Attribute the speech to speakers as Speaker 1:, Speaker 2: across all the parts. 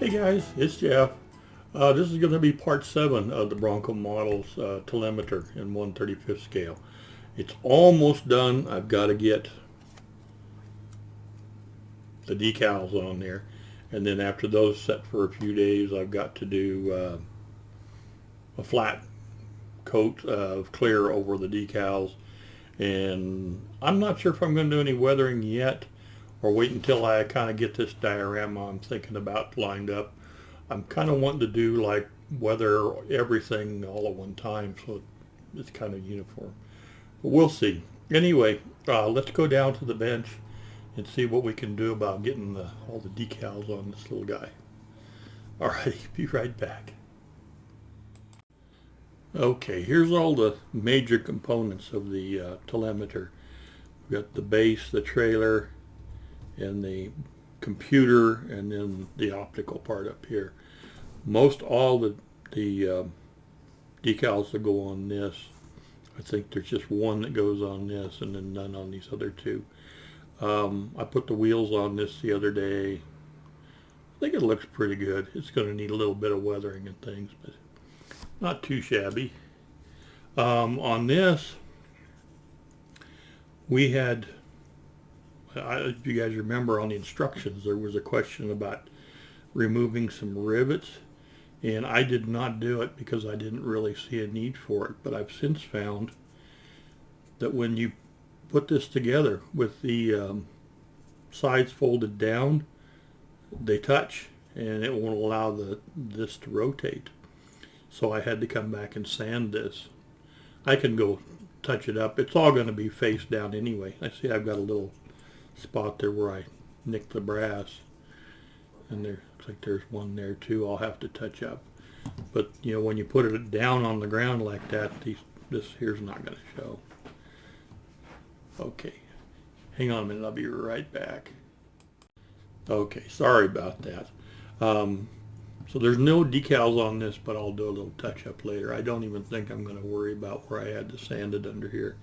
Speaker 1: Hey guys, it's Jeff. This is going to be part 7 of the Bronco model's telemeter in 1/35th scale. It's almost done. I've got to get the decals on there, and then after those set for a few days, I've got to do a flat coat of clear over the decals. And I'm not sure if I'm going to do any weathering yet, or wait until I kind of get this diorama I'm thinking about lined up. I'm kind of wanting to do like weather everything all at one time, so it's kind of uniform. But we'll see. Anyway, let's go down to the bench and see what we can do about getting all the decals on this little guy. Alrighty, be right back. Okay, here's all the major components of the telemeter. We've got the base, the trailer, and the computer, and then the optical part up here. Most all the decals that go on this, I think there's just one that goes on this and then none on these other two. I put the wheels on this the other day. I think it looks pretty good. It's going to need a little bit of weathering and things, but not too shabby. On this, we had, if you guys remember on the instructions, there was a question about removing some rivets, and I did not do it because I didn't really see a need for it. But I've since found that when you put this together with the sides folded down, they touch, and it won't allow this to rotate. So I had to come back and sand this. I can go touch it up. It's all going to be face down anyway. I see I've got a little spot there where I nicked the brass, and there looks like there's one there too. I'll have to touch up. But you know, when you put it down on the ground like that, this here's not going to show. Okay, hang on a minute. I'll be right back. Okay, sorry about that. So there's no decals on this, but I'll do a little touch up later. I don't even think I'm going to worry about where I had to sand it under here.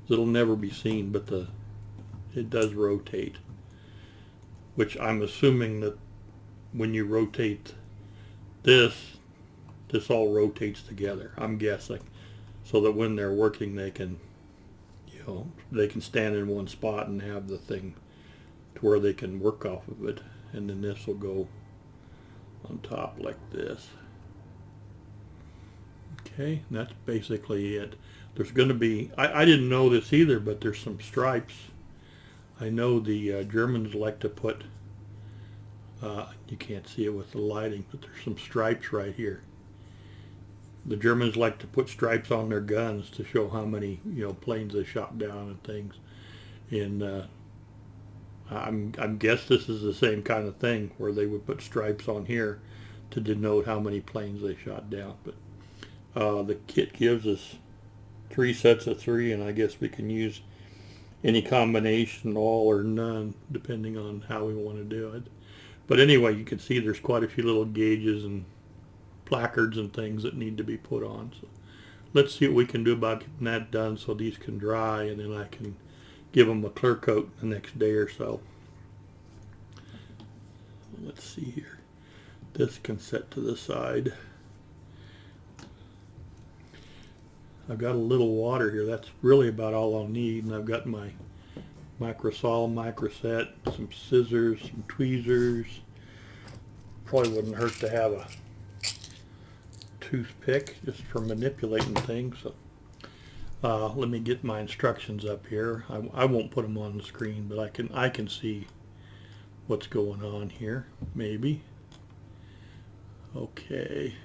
Speaker 1: It'll never be seen, but it does rotate, which I'm assuming that when you rotate this all rotates together, I'm guessing, so that when they're working they can, you know, they can stand in one spot and have the thing to where they can work off of it, and then this will go on top like this. Okay, and that's basically it. There's going to be, I didn't know this either, but there's some stripes. I know the Germans like to put, you can't see it with the lighting, but there's some stripes right here. The Germans like to put stripes on their guns to show how many, you know, planes they shot down and things. And I'm guess this is the same kind of thing where they would put stripes on here to denote how many planes they shot down. But the kit gives us 3 sets of 3, and I guess we can use any combination, all or none, depending on how we want to do it. But anyway, you can see there's quite a few little gauges and placards and things that need to be put on. So let's see what we can do about getting that done so these can dry, and then I can give them a clear coat the next day or so. Let's see here. This can set to the side. I've got a little water here. That's really about all I'll need. And I've got my microsol, microset, some scissors, some tweezers. Probably wouldn't hurt to have a toothpick just for manipulating things. So let me get my instructions up here. I won't put them on the screen, but I can see what's going on here, maybe. Okay.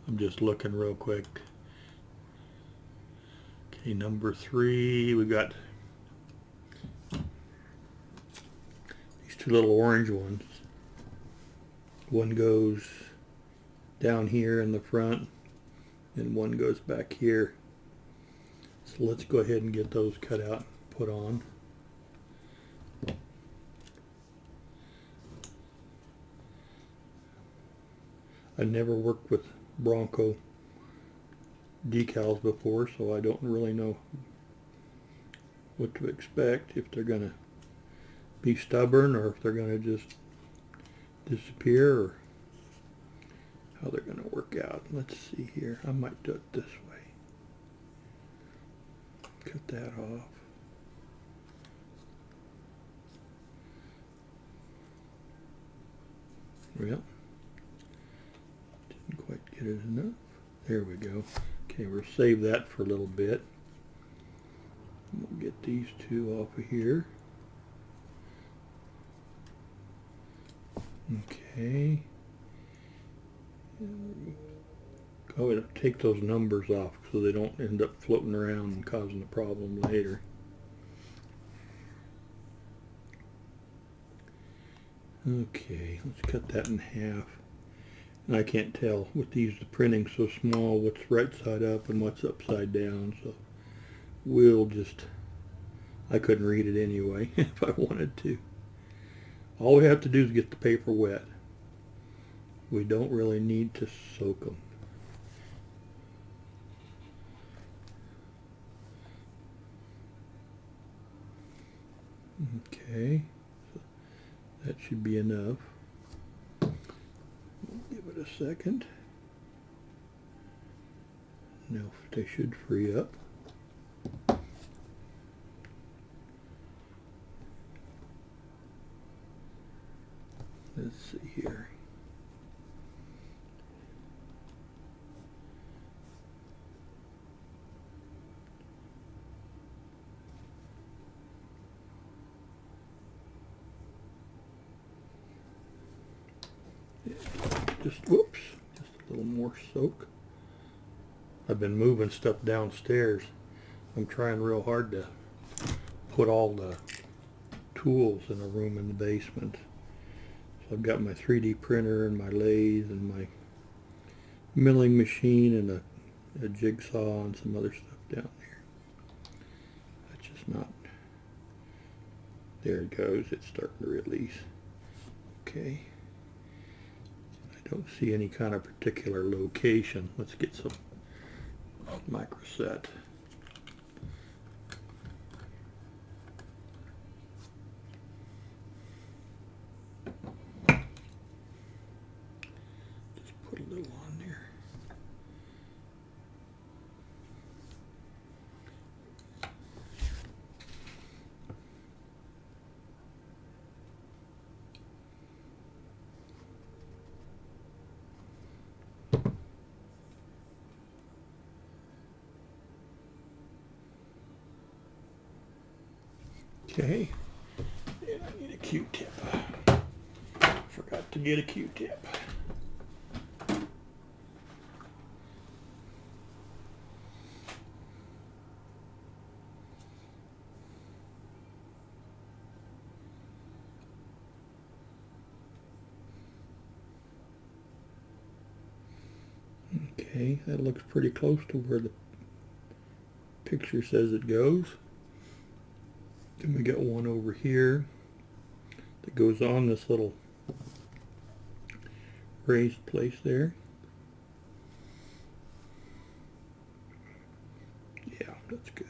Speaker 1: I'm just looking real quick. Okay, number 3, we've got these 2 little orange ones. One goes down here in the front, and one goes back here. So let's go ahead and get those cut out and put on. I never worked with Bronco decals before, so I don't really know what to expect, if they're going to be stubborn or if they're going to just disappear or how they're going to work out. Let's see here. I might do it this way. Cut that off. Well, didn't quite get it enough. There we go. Okay, we'll save that for a little bit. We'll get these two off of here. Okay. Go ahead and take those numbers off so they don't end up floating around and causing a problem later. Okay, let's cut that in half. And I can't tell with these, the printing so small, what's right side up and what's upside down, so we'll just, I couldn't read it anyway if I wanted to. All we have to do is get the paper wet. We don't really need to soak them. Okay, so that should be enough. Give it a second. Now they should free up. Let's see here. Whoops, just a little more soak. I've been moving stuff downstairs. I'm trying real hard to put all the tools in a room in the basement. So I've got my 3D printer and my lathe and my milling machine and a jigsaw and some other stuff down there. That's just not, there it goes, it's starting to release. Okay. I don't see any kind of particular location. Let's get some microset. Just put a little on there. Okay, and I need a Q-tip. Forgot to get a Q-tip. Okay, that looks pretty close to where the picture says it goes. Then we got one over here that goes on this little raised place there. Yeah, that's good.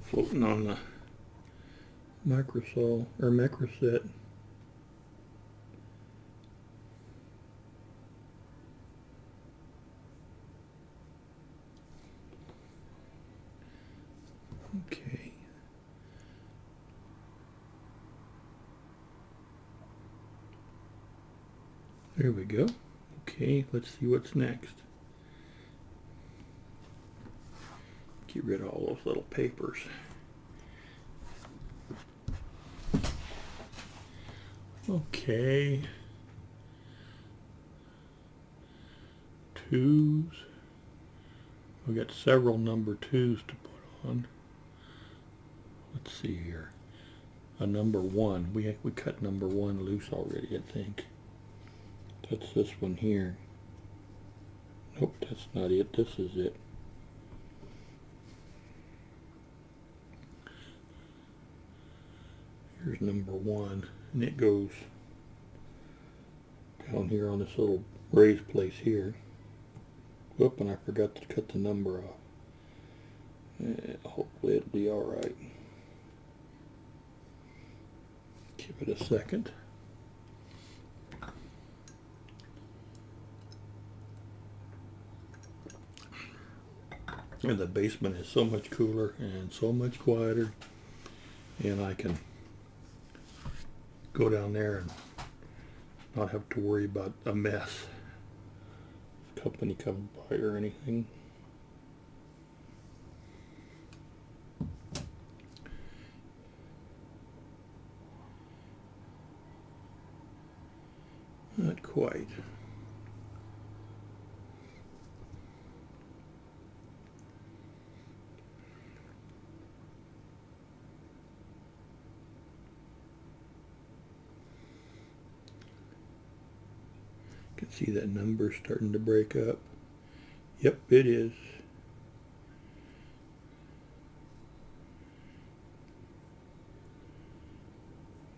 Speaker 1: Floating on the microsol or microset. Okay. There we go. Okay, let's see what's next. Get rid of all those little papers. Okay. Twos. We've got several number twos to put on. Let's see here. A number one. We cut number one loose already, I think. That's this one here. Nope, that's not it. This is it. Here's number 1, and it goes down here on this little raised place here. Whoop, and I forgot to cut the number off. Hopefully it'll be alright. Give it a second. And the basement is so much cooler and so much quieter, and I can go down there and not have to worry about a mess. Company comes by or anything. Not quite. You can see that number starting to break up. Yep, it is.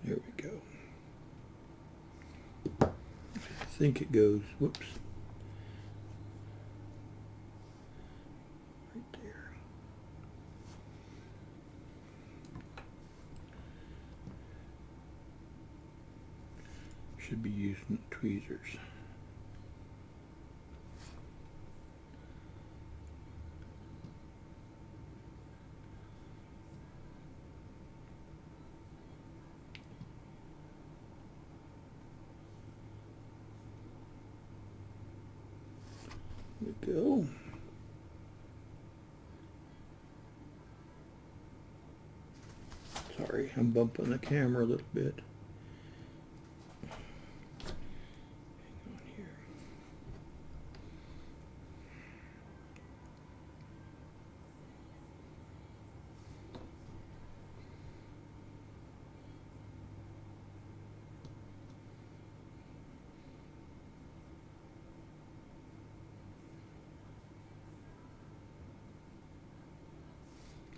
Speaker 1: There we go. I think it goes, whoops, right there. Should be using tweezers. There we go. Sorry, I'm bumping the camera a little bit. Hang on here.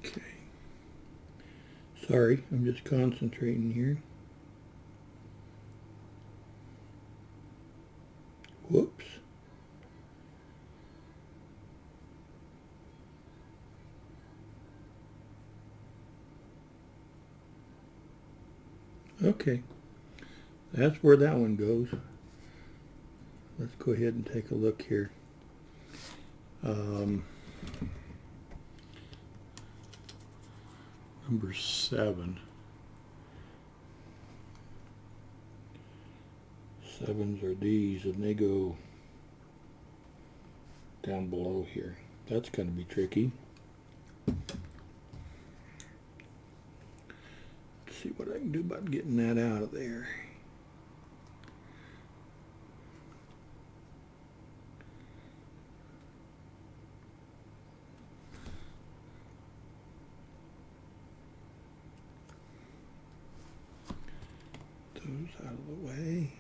Speaker 1: Okay. Sorry, I'm just concentrating here. Whoops. Okay. That's where that one goes. Let's go ahead and take a look here. Number 7. 7s are these, and they go down below here. That's going to be tricky. Let's see what I can do about getting that out of there. Those out of the way.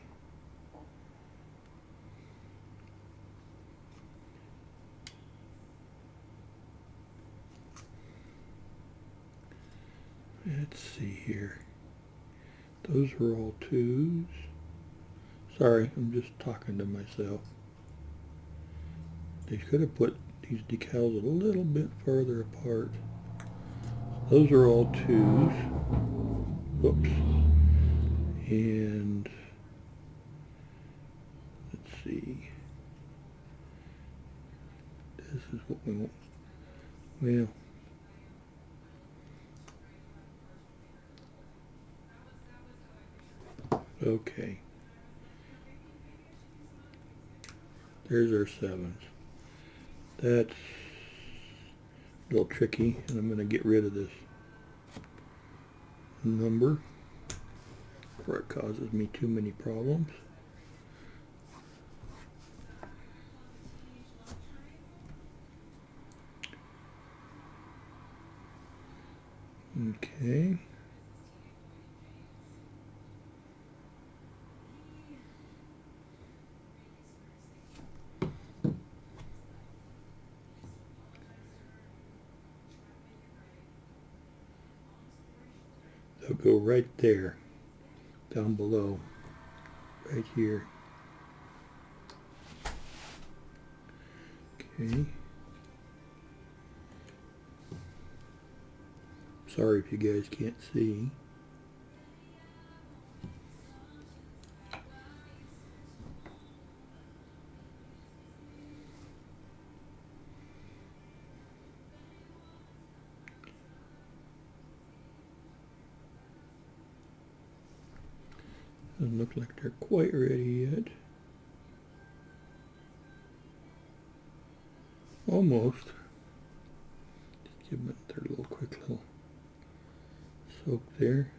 Speaker 1: Let's see here. Those are all 2s. Sorry, I'm just talking to myself. They should have put these decals a little bit further apart. Those are all 2s. Whoops. And let's see. This is what we want. Well, okay. There's our 7s. That's a little tricky, and I'm going to get rid of this number before it causes me too many problems. Okay. They'll go right there, down below, right here. Okay. Sorry if you guys can't see. Doesn't look like they're quite ready yet. Almost. Just give them their little quick little soak there.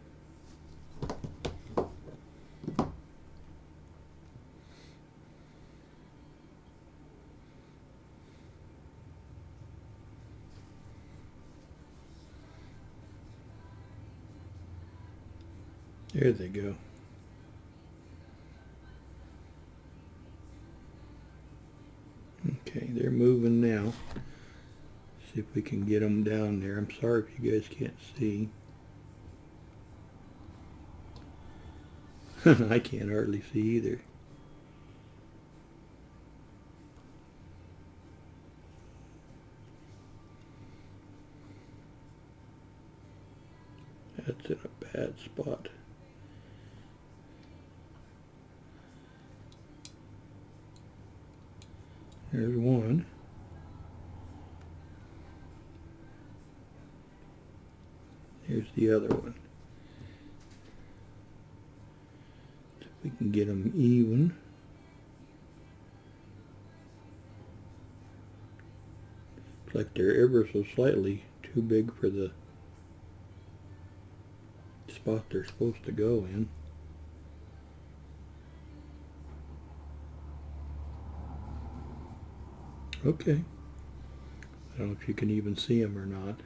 Speaker 1: There they go. Okay, they're moving now. See if we can get them down there. I'm sorry if you guys can't see. I can't hardly see either. That's in a bad spot. There's one. Here's the other one. See if we can get them even. Looks like they're ever so slightly too big for the spot they're supposed to go in. Okay. I don't know if you can even see them or not.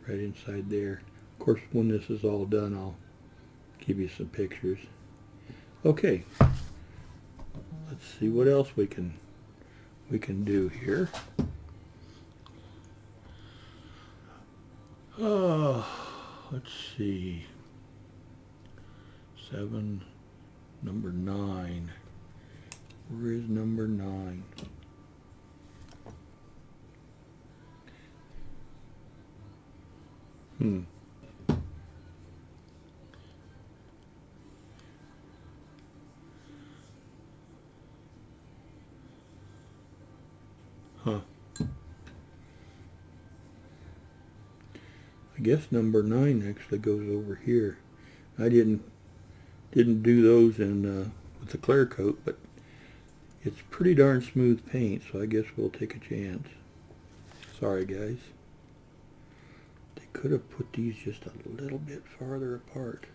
Speaker 1: Right inside there. Of course, when this is all done, I'll give you some pictures. Okay. Let's see what else we can do here. Let's see. 7, number 9. Where is number 9? Huh. I guess number 9 actually goes over here. I didn't do those in with the clear coat, but it's pretty darn smooth paint, so I guess we'll take a chance. Sorry guys. They could have put these just a little bit farther apart.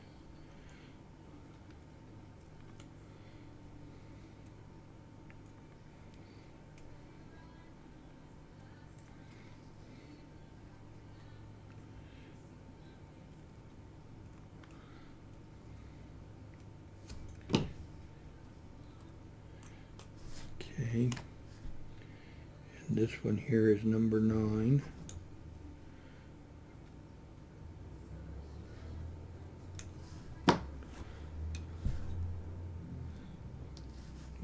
Speaker 1: Okay, and this one here is number 9.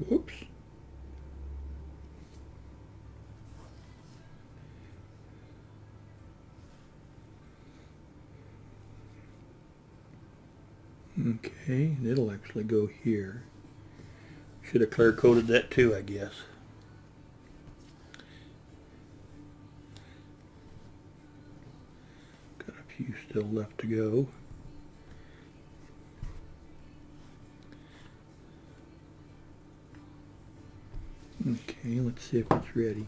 Speaker 1: Whoops. Okay, it'll actually go here. Should have clear coated that too, I guess. Got a few still left to go. Okay, let's see if it's ready.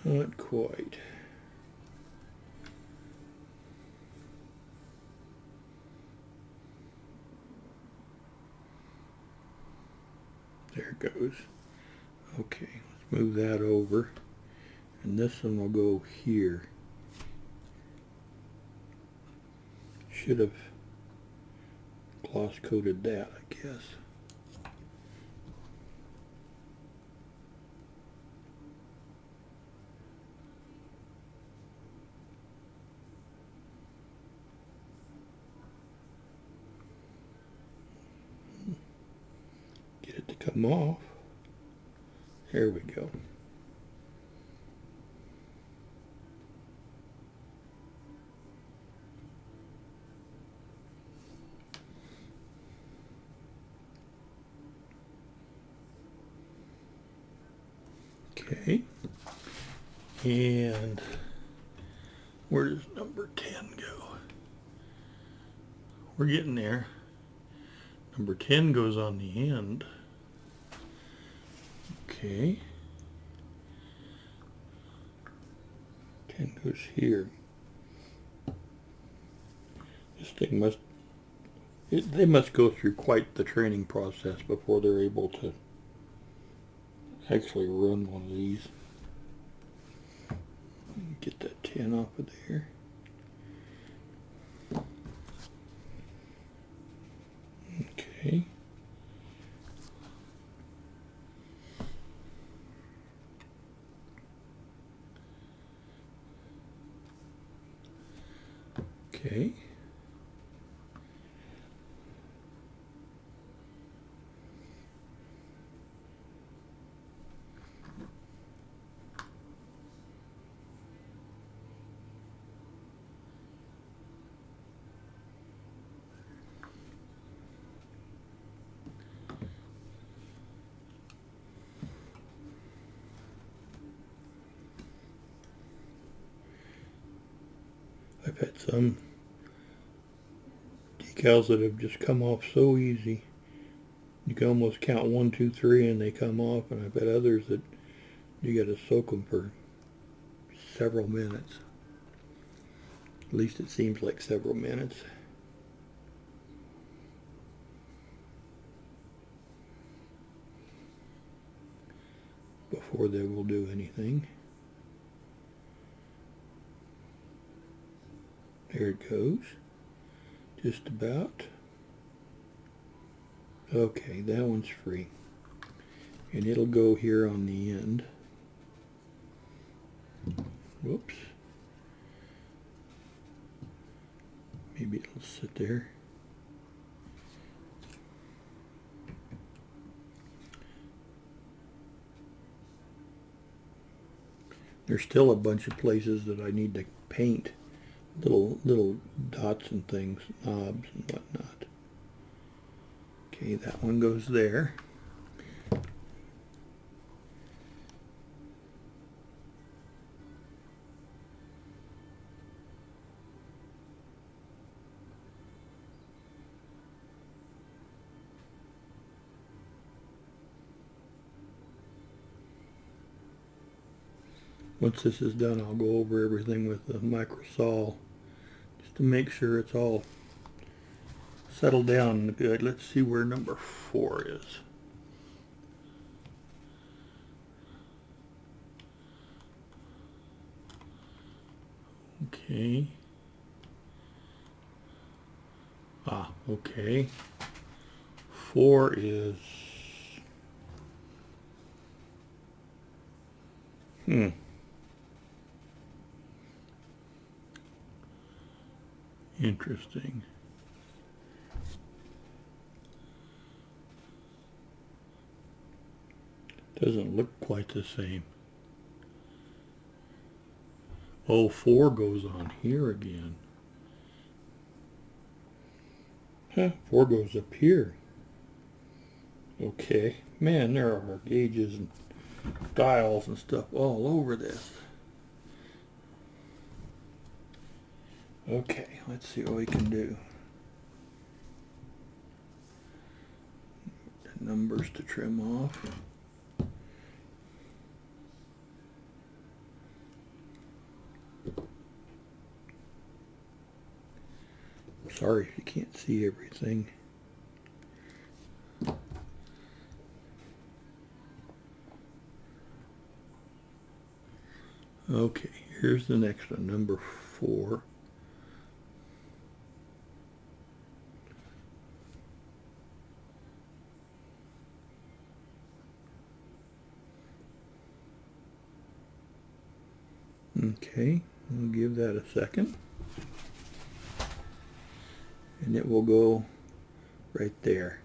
Speaker 1: Not quite. There it goes. Okay, let's move that over. And this one will go here. Should have gloss coated that, I guess. Get it to come off. There we go. Okay, and where does number 10 go? We're getting there. Number 10 goes on the end. Okay. 10 goes here. This thing must, they must go through quite the training process before they're able to actually run one of these. Get that 10 off of there. Okay. Okay. I've had some decals that have just come off so easy. You can almost count 1, 2, 3 and they come off, and I've had others that you got to soak them for several minutes. At least it seems like several minutes. Before they will do anything. There it goes. Just about. Okay, that one's free. And it'll go here on the end. Whoops. Maybe it'll sit there. There's still a bunch of places that I need to paint. Little dots and things, knobs and whatnot. Okay, that one goes there. Once this is done, I'll go over everything with the microsol just to make sure it's all settled down good. Let's see where number 4 is. Okay. Okay. 4 is... Interesting. Doesn't look quite the same. Oh, 4 goes on here again. Huh, 4 goes up here. Okay. Man, there are gauges and dials and stuff all over this. Okay, let's see what we can do. Numbers to trim off. Sorry if you can't see everything. Okay, here's the next one, number 4. Okay, we'll give that a second. And it will go right there.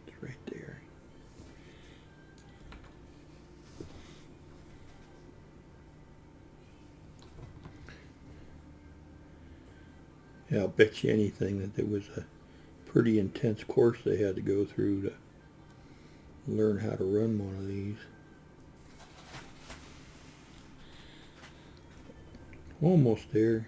Speaker 1: It's right there. Yeah, I'll bet you anything that there was a pretty intense course they had to go through to learn how to run one of these. Almost there.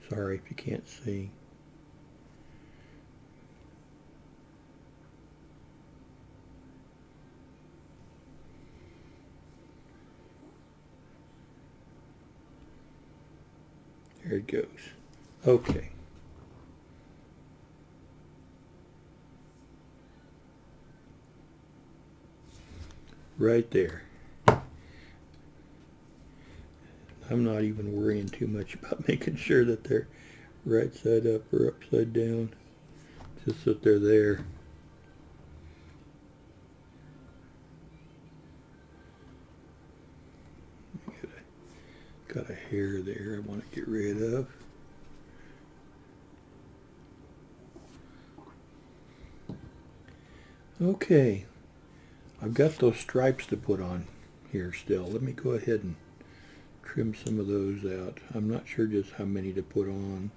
Speaker 1: Sorry if you can't see. There it goes. Okay. Right there. I'm not even worrying too much about making sure that they're right side up or upside down. Just that they're there. Got a hair there I want to get rid of. Okay, I've got those stripes to put on here still. Let me go ahead and trim some of those out. I'm not sure just how many to put on.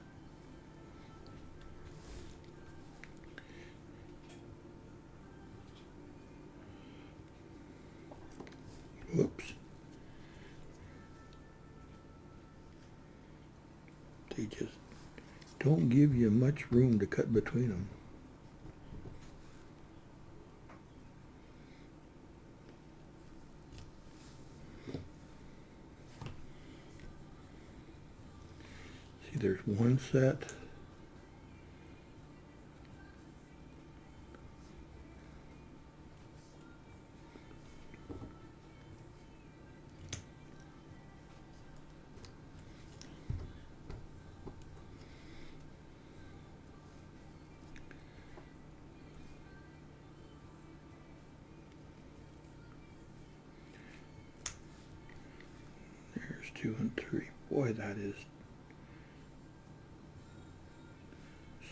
Speaker 1: Whoops. They just don't give you much room to cut between them. See, there's one set. There's 2 and 3. Boy, that is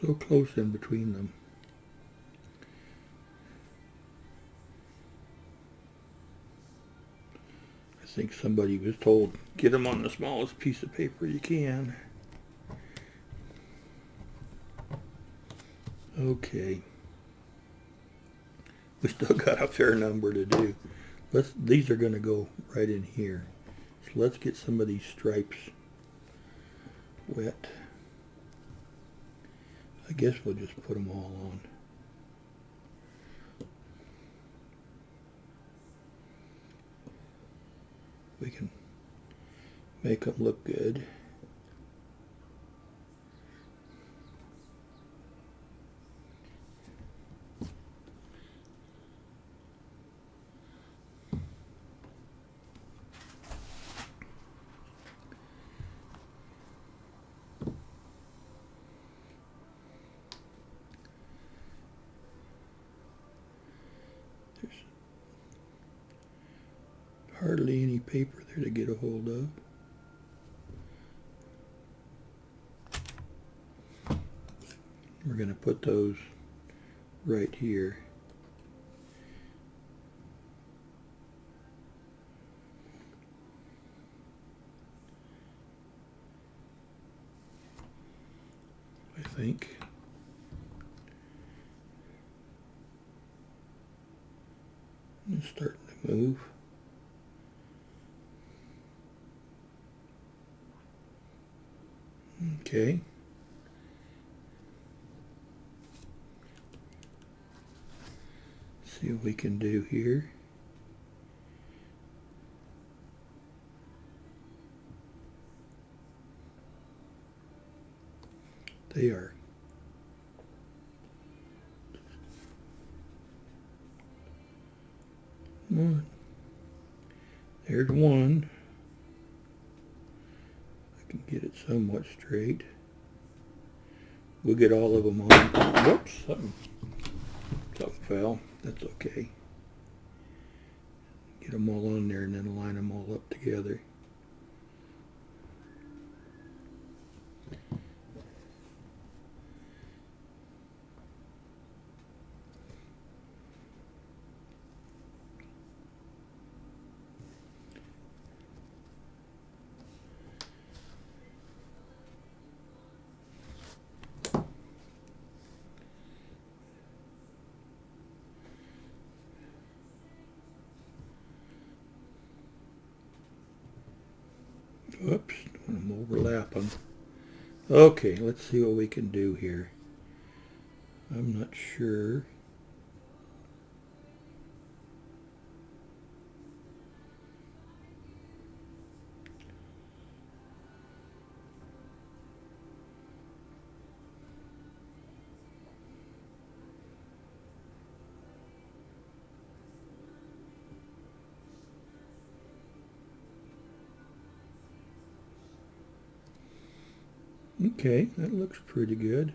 Speaker 1: so close in between them. I think somebody was told, get them on the smallest piece of paper you can. Okay. We still got a fair number to do. These are going to go right in here. So let's get some of these stripes wet. I guess we'll just put them all on. We can make them look good. There's hardly any paper there to get a hold of. We're going to put those right here. I think. It's starting to move. Okay. See what we can do here. They are one. Here's one. I can get it somewhat straight. We'll get all of them on. Whoops, something fell. That's okay. Get them all on there and then line them all up together. Whoops, I'm overlapping. Okay, let's see what we can do here. I'm not sure. Okay, that looks pretty good.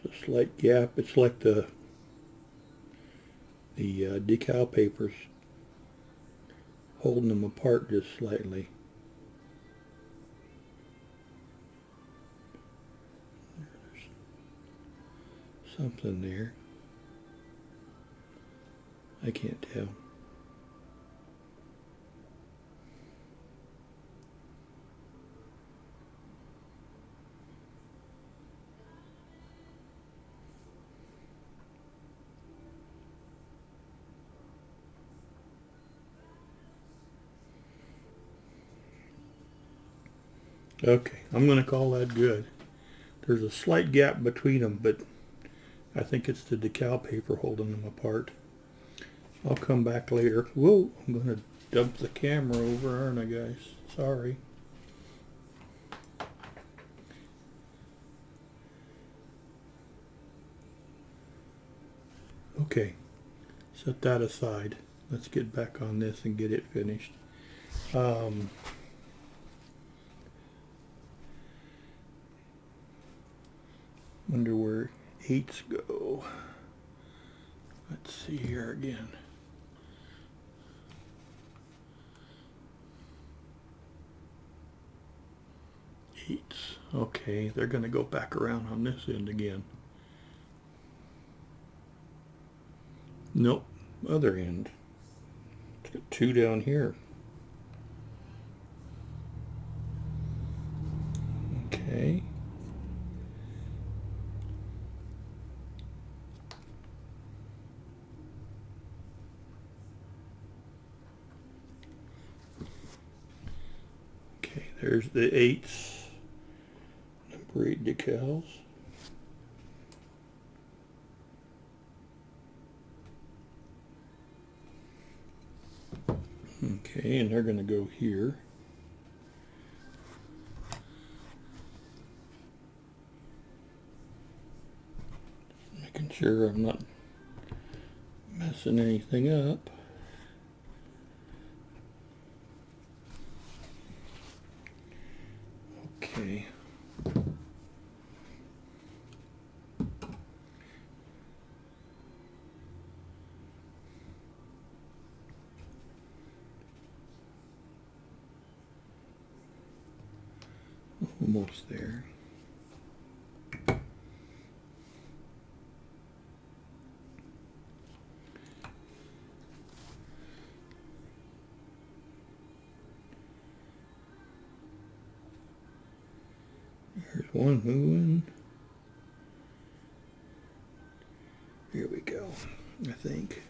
Speaker 1: There's a slight gap. It's like the decal papers holding them apart just slightly. There's something there. I can't tell. Okay, I'm going to call that good. There's a slight gap between them, but I think it's the decal paper holding them apart. I'll come back later. Whoa, I'm going to dump the camera over, aren't I, guys? Sorry. Okay, set that aside. Let's get back on this and get it finished. Wonder where 8s go. Let's see here again. 8s. Okay, they're going to go back around on this end again. Nope, other end. Let's get 2 down here. Okay. Okay, there's the 8s. Number 8 decals. Okay, and they're going to go here. Making sure I'm not messing anything up. Okay. Almost there. There's one moving. Here we go, I think.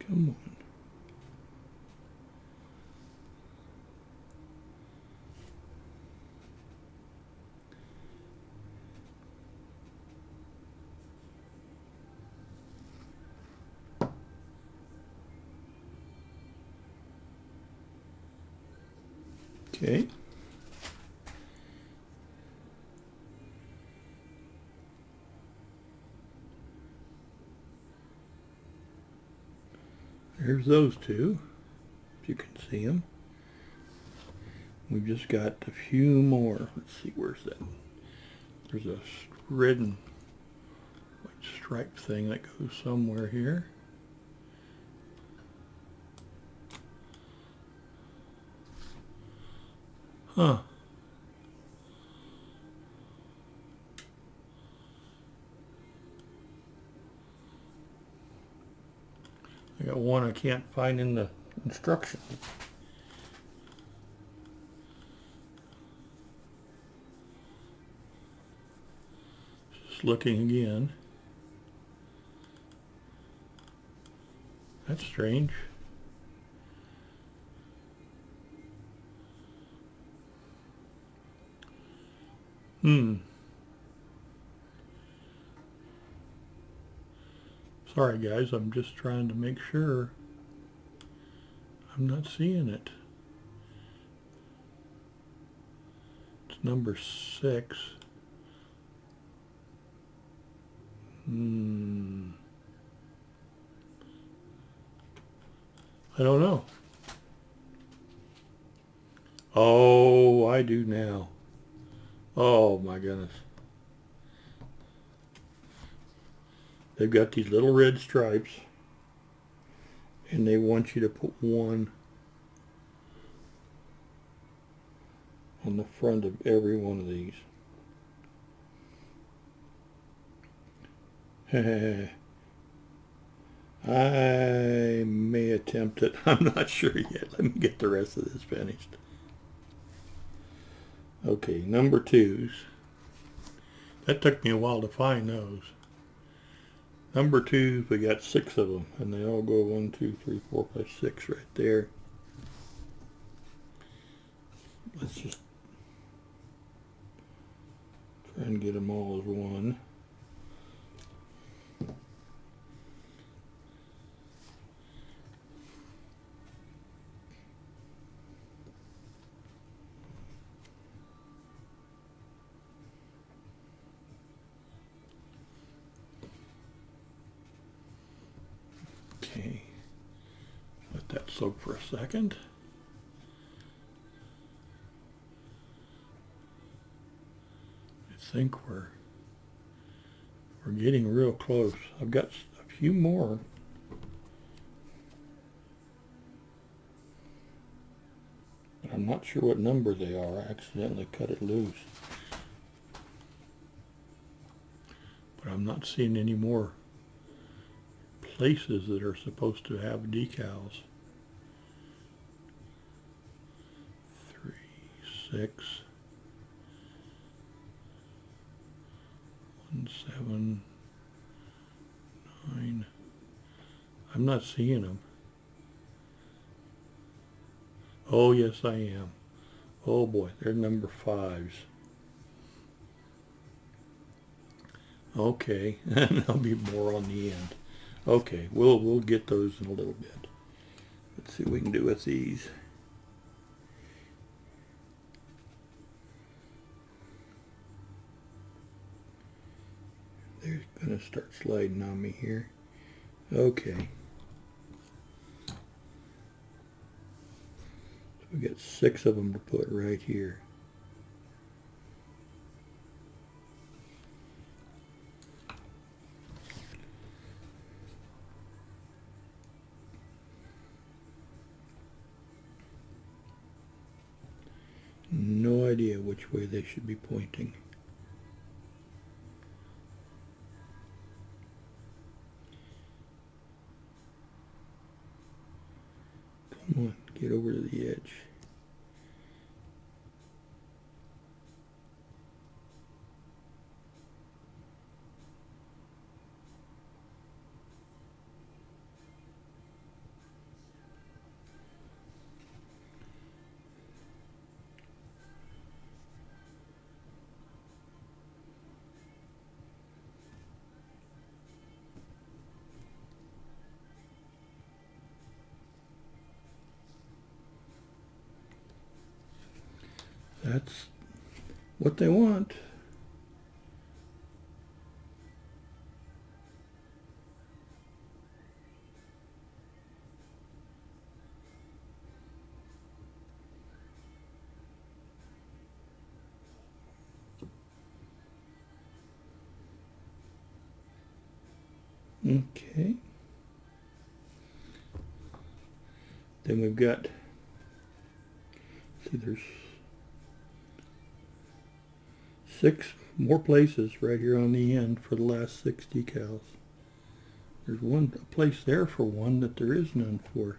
Speaker 1: Come on. Okay. There's those two, if you can see them. We've just got a few more. Let's see, where's that? There's a red and white stripe thing that goes somewhere here. Huh. I got one I can't find in the instructions. Just looking again. That's strange. Sorry guys, I'm just trying to make sure. I'm not seeing it. It's number 6. I don't know. Oh, I do now. Oh my goodness. They've got these little red stripes, and they want you to put one on the front of every one of these. I may attempt it. I'm not sure yet. Let me get the rest of this finished. Okay, number 2s. That took me a while to find those. Number 2s, we got 6 of them, and they all go 1, 2, 3, 4, 5, 6 right there. Let's just try and get them all as one. Okay, let that soak for a second. I think we're getting real close. I've got a few more. But I'm not sure what number they are. I accidentally cut it loose. But I'm not seeing any more places that are supposed to have decals. 3, 6, 1, 7, 9. I'm not seeing them. Oh yes I am. Oh boy, they're number 5s. Okay, and there'll be more on the end. Okay, we'll get those in a little bit. Let's see what we can do with these. They're gonna start sliding on me here. Okay. So we got 6 of them to put right here. No idea which way they should be pointing. Come on, get over to the edge. That's what they want. Okay. Then we've got, see, there's 6 more places right here on the end for the last 6 decals. There's a place there for one that there is none for.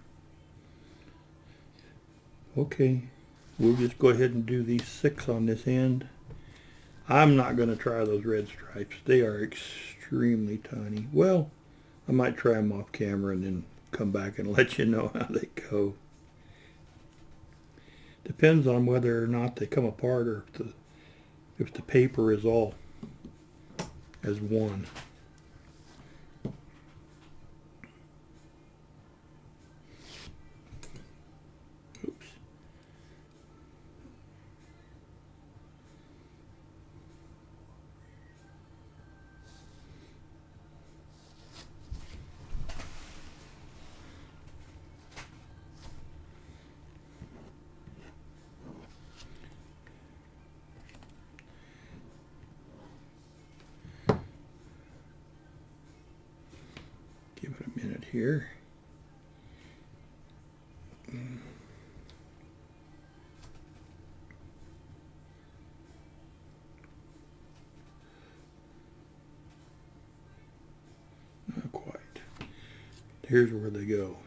Speaker 1: Okay, we'll just go ahead and do these 6 on this end. I'm not going to try those red stripes. They are extremely tiny. Well, I might try them off camera and then come back and let you know how they go. Depends on whether or not they come apart or if the paper is all as one. Oops. Give it a minute here. Not quite. Here's where they go.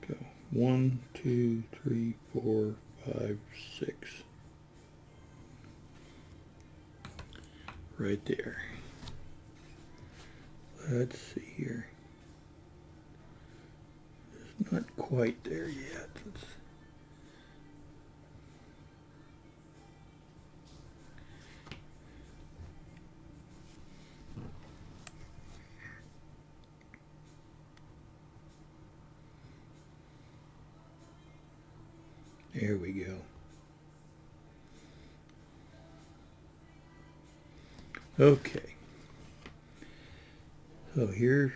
Speaker 1: Go 1, 2, 3, 4, 5, 6. Right there. Let's see here. It's not quite there yet. There we go. Okay. So here's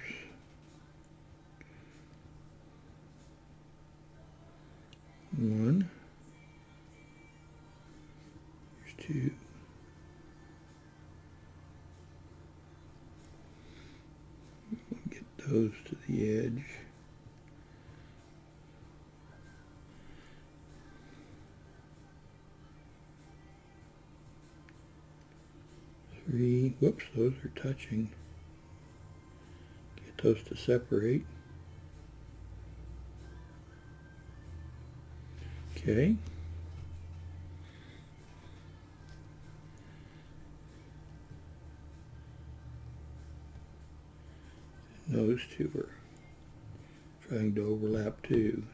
Speaker 1: one. Here's 2. We'll get those to the edge. 3. Whoops, those are touching. Get those to separate. Okay. Those 2 are trying to overlap too.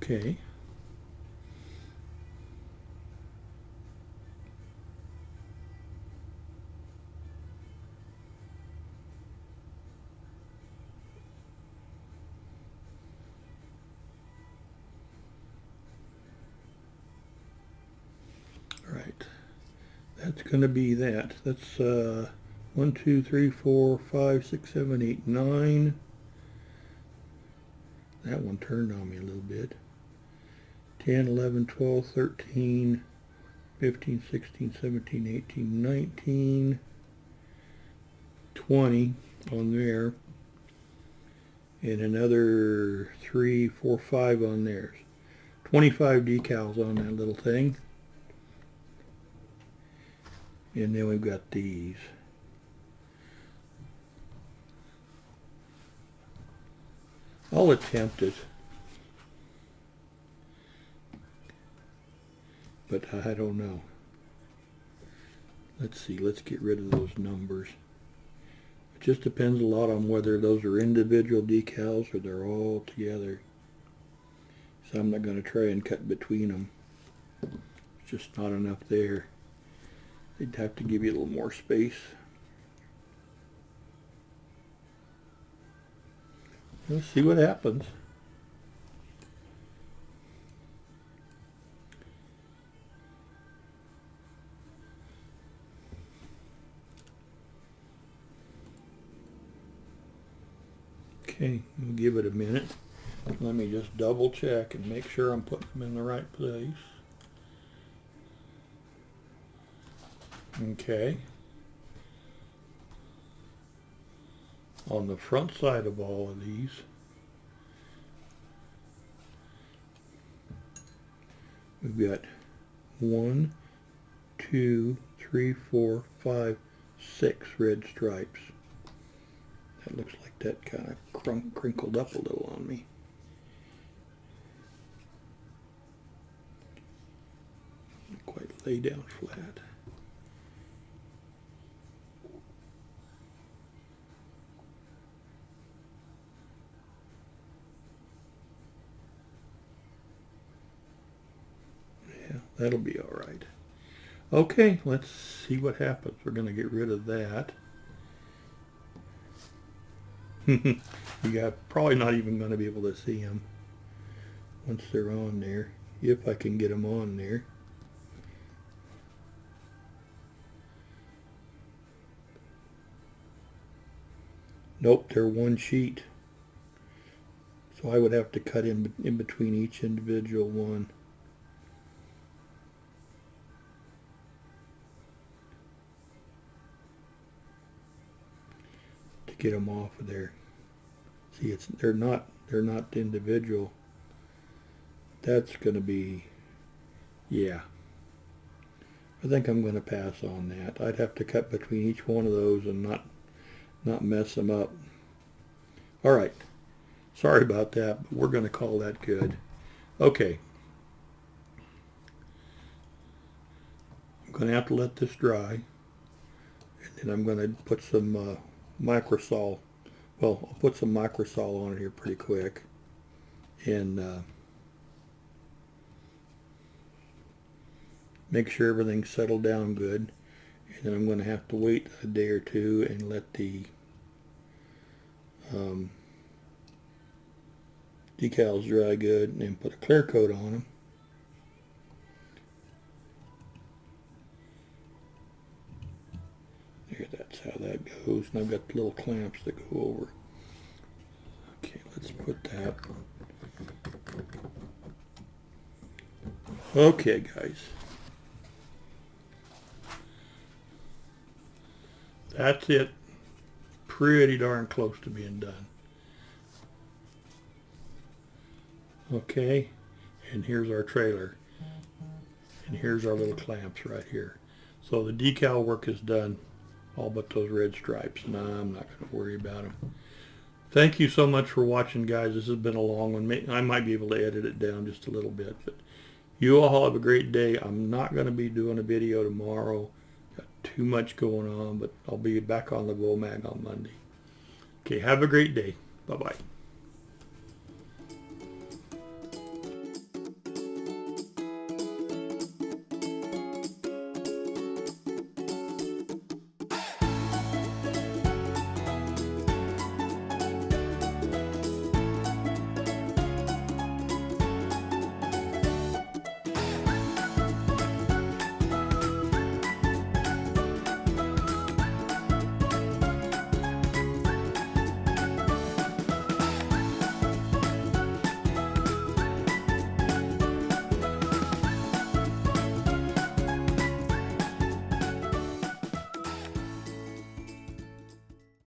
Speaker 1: Okay. All right. That's going to be that. That's 1, 2, 3, 4, 5, 6, 7, 8, 9. That one turned on me a little bit. 10, 11, 12, 13, 15, 16, 17, 18, 19, 20 on there, and another 3, 4, 5 on theirs. 25 decals on that little thing. And then we've got these. I'll attempt it, but I don't know. Let's see, let's get rid of those numbers. It just depends a lot on whether those are individual decals or they're all together. So I'm not going to try and cut between them. It's just not enough there. They'd have to give you a little more space. Let's see what happens. Okay, we'll give it a minute. Let me just double check and make sure I'm putting them in the right place. Okay. On the front side of all of these, we've got 1, 2, 3, 4, 5, 6 red stripes. That looks like that kind of crinkled up a little on me. Not quite lay down flat. Yeah, that'll be all right. Okay, let's see what happens. We're going to get rid of that. You got probably not even going to be able to see them once they're on there, if I can get them on there. Nope, they're one sheet. So I would have to cut in between each individual one. To get them off of there. See, they're not individual. That's going to be, yeah. I think I'm going to pass on that. I'd have to cut between each one of those and not mess them up. All right. Sorry about that, but we're going to call that good. Okay. I'm going to have to let this dry, and then I'm going to put some microsol. Well, I'll put some microsol on it here pretty quick, and make sure everything's settled down good. And then I'm going to have to wait a day or two and let the decals dry good, and then put a clear coat on them. There, that's how that goes. And I've got the little clamps that go over. Okay, let's put that. Okay, guys. That's it. Pretty darn close to being done. Okay, and here's our trailer. And here's our little clamps right here. So the decal work is done, all but those red stripes. And I'm not going to worry about them. Thank you so much for watching, guys. This has been a long one. I might be able to edit it down just a little bit. But you all have a great day. I'm not going to be doing a video tomorrow. Got too much going on, but I'll be back on the Go Mag on Monday. Okay, have a great day. Bye-bye.